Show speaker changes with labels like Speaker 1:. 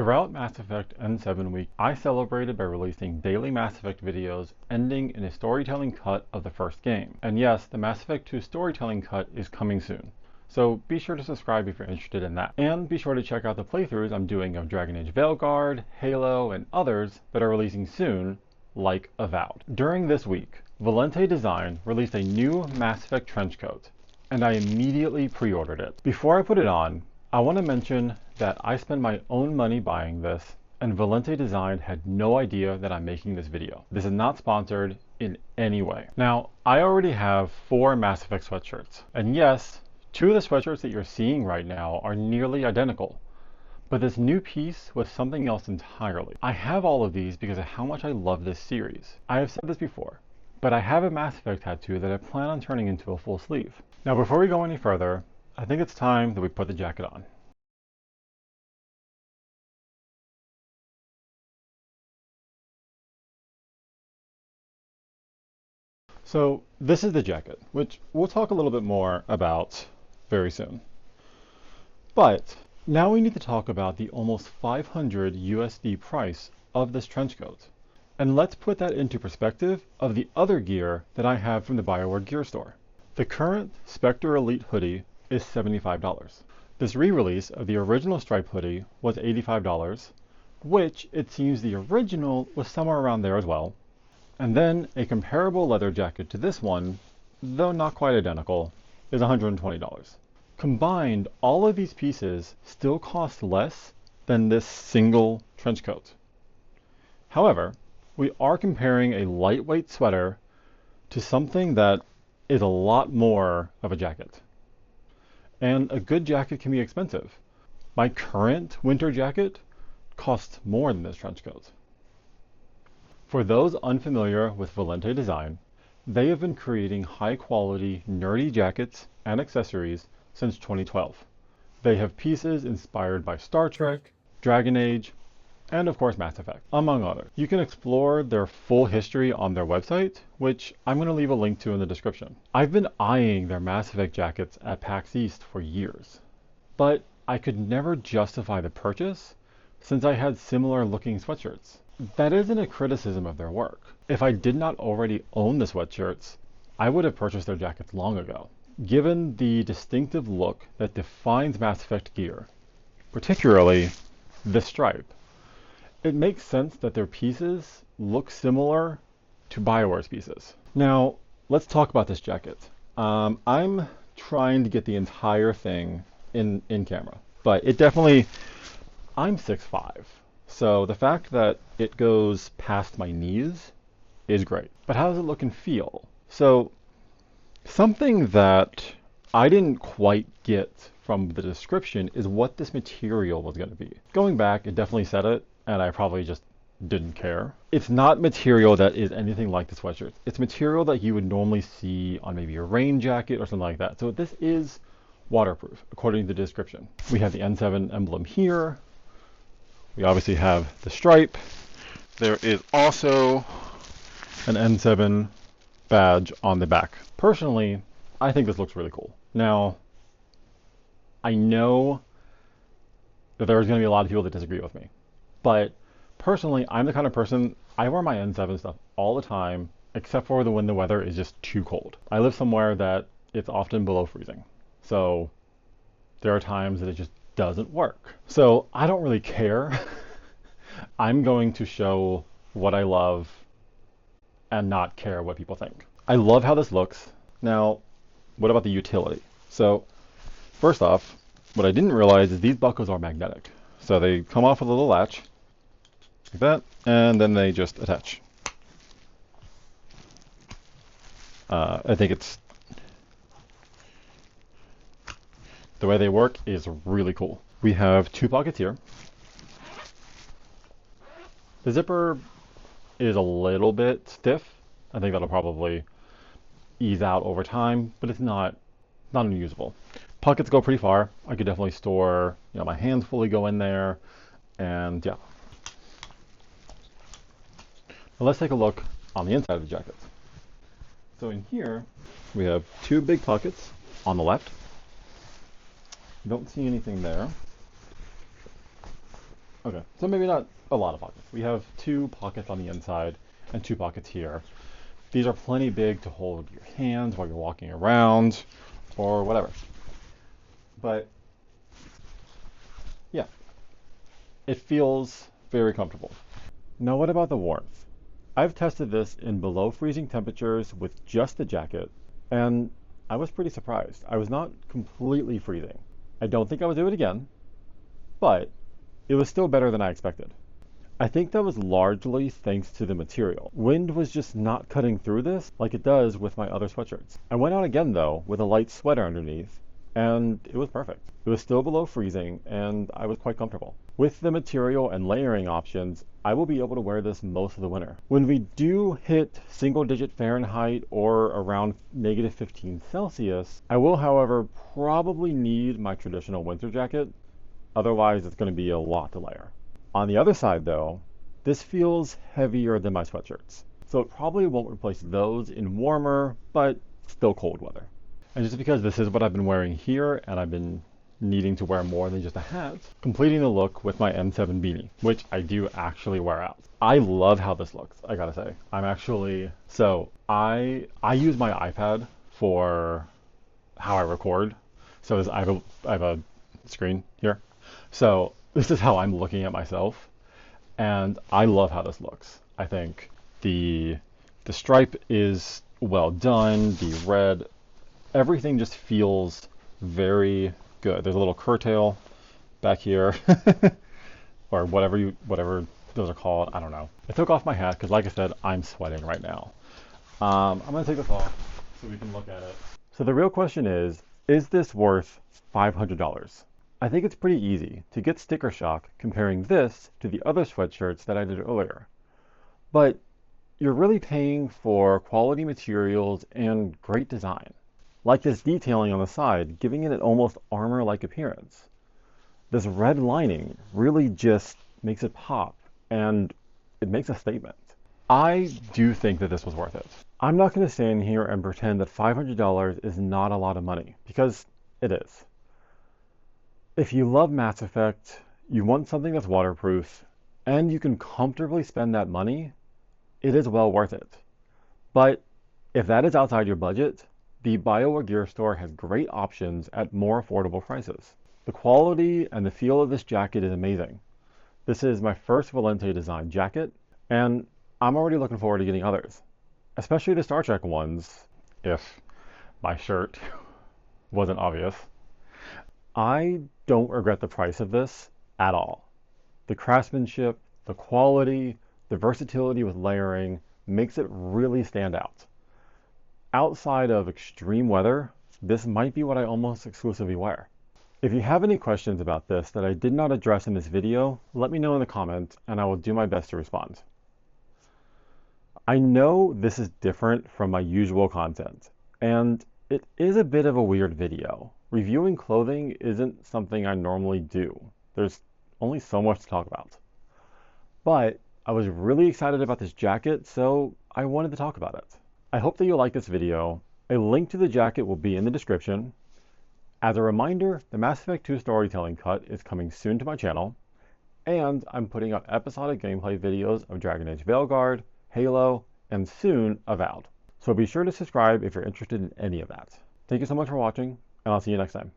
Speaker 1: Throughout Mass Effect N7 week, I celebrated by releasing daily Mass Effect videos ending in a storytelling cut of the first game. And yes, the Mass Effect 2 storytelling cut is coming soon. So be sure to subscribe if you're interested in that. And be sure to check out the playthroughs I'm doing of Dragon Age Veilguard, Halo, and others that are releasing soon, like Avowed. During this week, Volante Design released a new Mass Effect trench coat, and I immediately pre-ordered it. Before I put it on, I want to mention that I spent my own money buying this, and Volante Design had no idea that I'm making this video. This is not sponsored in any way. Now, I already have 4 Mass Effect sweatshirts, and yes, 2 of the sweatshirts that you're seeing right now are nearly identical. But this new piece was something else entirely. I have all of these because of how much I love this series. I have said this before, but I have a Mass Effect tattoo that I plan on turning into a full sleeve. Now, before we go any further, I think it's time that we put the jacket on. So this is the jacket, which we'll talk a little bit more about very soon. But now we need to talk about the almost 500 USD price of this trench coat. And let's put that into perspective of the other gear that I have from the BioWare gear store. The current Spectre Elite hoodie is $75. This re-release of the original Stripe hoodie was $85, which it seems the original was somewhere around there as well. And then a comparable leather jacket to this one, though not quite identical, is $120. Combined, all of these pieces still cost less than this single trench coat. However, we are comparing a lightweight sweater to something that is a lot more of a jacket. And a good jacket can be expensive. My current winter jacket costs more than this trench coat. For those unfamiliar with Volante Design, they have been creating high-quality, nerdy jackets and accessories since 2012. They have pieces inspired by Star Trek, Dragon Age, and of course Mass Effect, among others. You can explore their full history on their website, which I'm going to leave a link to in the description. I've been eyeing their Mass Effect jackets at PAX East for years, but I could never justify the purchase since I had similar looking sweatshirts. That isn't a criticism of their work. If I did not already own the sweatshirts, I would have purchased their jackets long ago. Given the distinctive look that defines Mass Effect gear, particularly the stripe, it makes sense that their pieces look similar to BioWare's pieces. Now, let's talk about this jacket. I'm trying to get the entire thing in camera, but it definitely, I'm 6'5", so the fact that it goes past my knees is great. But how does it look and feel? So something that I didn't quite get from the description is what this material was going to be. Going back, it definitely said it, and I probably just didn't care. It's not material that is anything like the sweatshirt. It's material that you would normally see on maybe a rain jacket or something like that. So this is waterproof, according to the description. We have the N7 emblem here. We obviously have the stripe. There is also an N7 badge on the back. Personally, I think this looks really cool. Now, I know that there's going to be a lot of people that disagree with me, but personally, I'm the kind of person, I wear my N7 stuff all the time, except for when the weather is just too cold. I live somewhere that it's often below freezing, so there are times that it just doesn't work. So I don't really care. I'm going to show what I love and not care what people think. I love how this looks. Now, what about the utility? So first off, what I didn't realize is these buckles are magnetic. So they come off with a little latch, like that, and then they just attach. I think it's, the way they work is really cool. We have 2 pockets here. The zipper is a little bit stiff. I think that'll probably ease out over time, but it's not unusable. Pockets go pretty far. I could definitely store, my hands fully go in there, and yeah. Now let's take a look on the inside of the jacket. So in here, we have 2 big pockets on the left. Don't see anything there. Okay, so maybe not a lot of pockets. We have 2 pockets on the inside and 2 pockets here. These are plenty big to hold your hands while you're walking around or whatever. But yeah, it feels very comfortable. Now, what about the warmth? I've tested this in below freezing temperatures with just the jacket, and I was pretty surprised. I was not completely freezing. I don't think I would do it again, but it was still better than I expected. I think that was largely thanks to the material. Wind was just not cutting through this like it does with my other sweatshirts. I went out again though with a light sweater underneath, and it was perfect. It was still below freezing, and I was quite comfortable. With the material and layering options, I will be able to wear this most of the winter. When we do hit single-digit Fahrenheit or around -15 Celsius, I will, however, probably need my traditional winter jacket. Otherwise, it's going to be a lot to layer. On the other side, though, this feels heavier than my sweatshirts, so it probably won't replace those in warmer, but still cold weather. And just because this is what I've been wearing here, and I've been needing to wear more than just a hat, completing the look with my M7 beanie, which I do actually wear out. I love how this looks, I gotta say. I use my iPad for how I record. So I have a screen here. So this is how I'm looking at myself, and I love how this looks. I think the stripe is well done, the red, everything just feels very good. There's a little curtail back here, or whatever those are called. I don't know. I took off my hat because, like I said, I'm sweating right now. I'm gonna take this off so we can look at it. So the real question is this worth $500? I think it's pretty easy to get sticker shock comparing this to the other sweatshirts that I did earlier. But you're really paying for quality materials and great design. Like this detailing on the side, giving it an almost armor-like appearance. This red lining really just makes it pop, and it makes a statement. I do think that this was worth it. I'm not going to stand here and pretend that $500 is not a lot of money, because it is. If you love Mass Effect, you want something that's waterproof, and you can comfortably spend that money, it is well worth it. But if that is outside your budget, the BioWare Gear Store has great options at more affordable prices. The quality and the feel of this jacket is amazing. This is my first Volante Design jacket, and I'm already looking forward to getting others, especially the Star Trek ones, if my shirt wasn't obvious. I don't regret the price of this at all. The craftsmanship, the quality, the versatility with layering makes it really stand out. Outside of extreme weather, this might be what I almost exclusively wear. If you have any questions about this that I did not address in this video, let me know in the comments and I will do my best to respond. I know this is different from my usual content, and it is a bit of a weird video. Reviewing clothing isn't something I normally do. There's only so much to talk about. But I was really excited about this jacket, so I wanted to talk about it. I hope that you'll like this video. A link to the jacket will be in the description. As a reminder, the Mass Effect 2 storytelling cut is coming soon to my channel, and I'm putting up episodic gameplay videos of Dragon Age Veilguard, Halo, and soon Avowed. So be sure to subscribe if you're interested in any of that. Thank you so much for watching, and I'll see you next time.